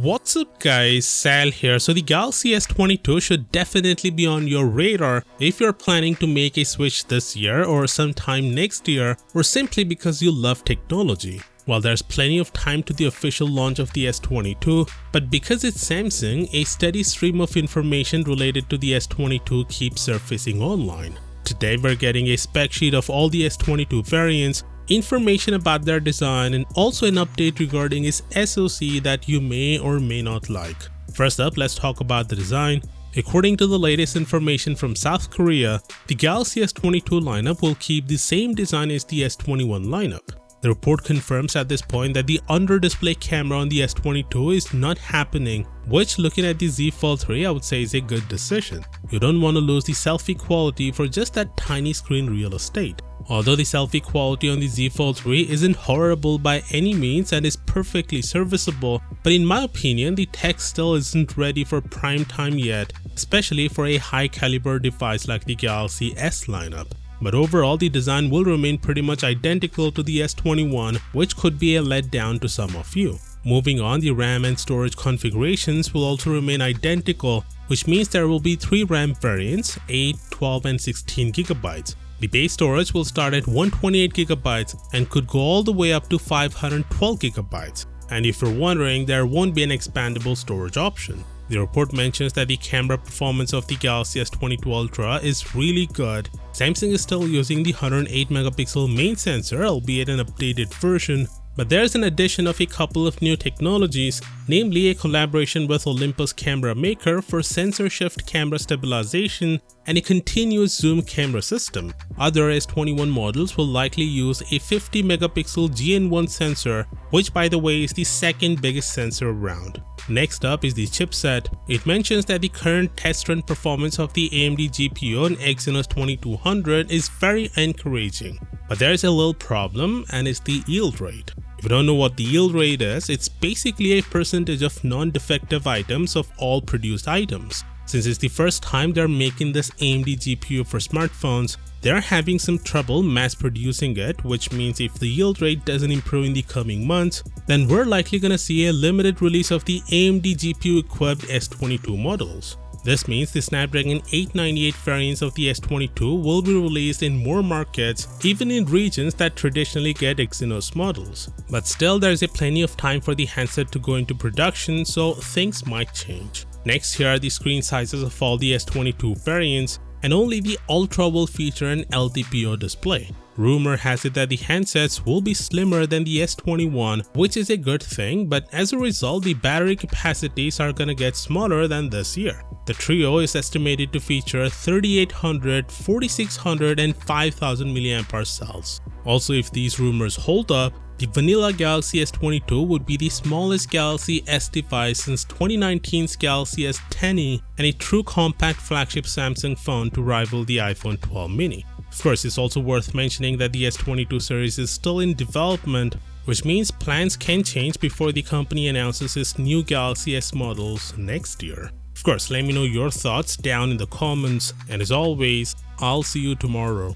What's up guys, Sal here. So the Galaxy S22 should definitely be on your radar if you're planning to make a switch this year or sometime next year, or simply because you love technology. While there's plenty of time to the official launch of the S22, but because it's Samsung, a steady stream of information related to the S22 keeps surfacing online. Today we're getting a spec sheet of all the S22 variants, information about their design, and also an update regarding its SoC that you may or may not like. First up, let's talk about the design. According to the latest information from South Korea, the Galaxy S22 lineup will keep the same design as the S21 lineup. The report confirms at this point that the under-display camera on the S22 is not happening, which, looking at the Z Fold 3, I would say is a good decision. You don't want to lose the selfie quality for just that tiny screen real estate. Although the selfie quality on the Z Fold 3 isn't horrible by any means and is perfectly serviceable, but in my opinion the tech still isn't ready for prime time yet, especially for a high caliber device like the Galaxy S lineup. But overall the design will remain pretty much identical to the S21, which could be a letdown to some of you. Moving on, the RAM and storage configurations will also remain identical, which means there will be 3 RAM variants, 8, 12 and 16 GB. The base storage will start at 128 GB and could go all the way up to 512 GB. And if you're wondering, there won't be an expandable storage option. The report mentions that the camera performance of the Galaxy S22 Ultra is really good. Samsung is still using the 108 megapixel main sensor, albeit an updated version, but there's an addition of a couple of new technologies, namely a collaboration with Olympus camera maker for sensor shift camera stabilization and a continuous zoom camera system. Other S21 models will likely use a 50 megapixel GN1 sensor, which by the way is the second biggest sensor around. Next up is the chipset. It mentions that the current test run performance of the AMD GPU on Exynos 2200 is very encouraging. But there's a little problem, and it's the yield rate. If you don't know what the yield rate is, it's basically a percentage of non-defective items of all produced items. Since it's the first time they're making this AMD GPU for smartphones, they're having some trouble mass producing it, which means if the yield rate doesn't improve in the coming months, then we're likely gonna see a limited release of the AMD GPU equipped S22 models. This means the Snapdragon 898 variants of the S22 will be released in more markets, even in regions that traditionally get Exynos models. But still, there's plenty of time for the handset to go into production, so things might change. Next, here are the screen sizes of all the S22 variants, and only the Ultra will feature an LTPO display. Rumor has it that the handsets will be slimmer than the S21, which is a good thing, but as a result the battery capacities are gonna get smaller than this year. The Trio is estimated to feature 3800, 4600 and 5000 mAh cells. Also, if these rumors hold up, the vanilla Galaxy S22 would be the smallest Galaxy S device since 2019's Galaxy S10e and a true compact flagship Samsung phone to rival the iPhone 12 mini. Of course, it's also worth mentioning that the S22 series is still in development, which means plans can change before the company announces its new Galaxy S models next year. Of course, let me know your thoughts down in the comments, and as always, I'll see you tomorrow.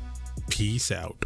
Peace out.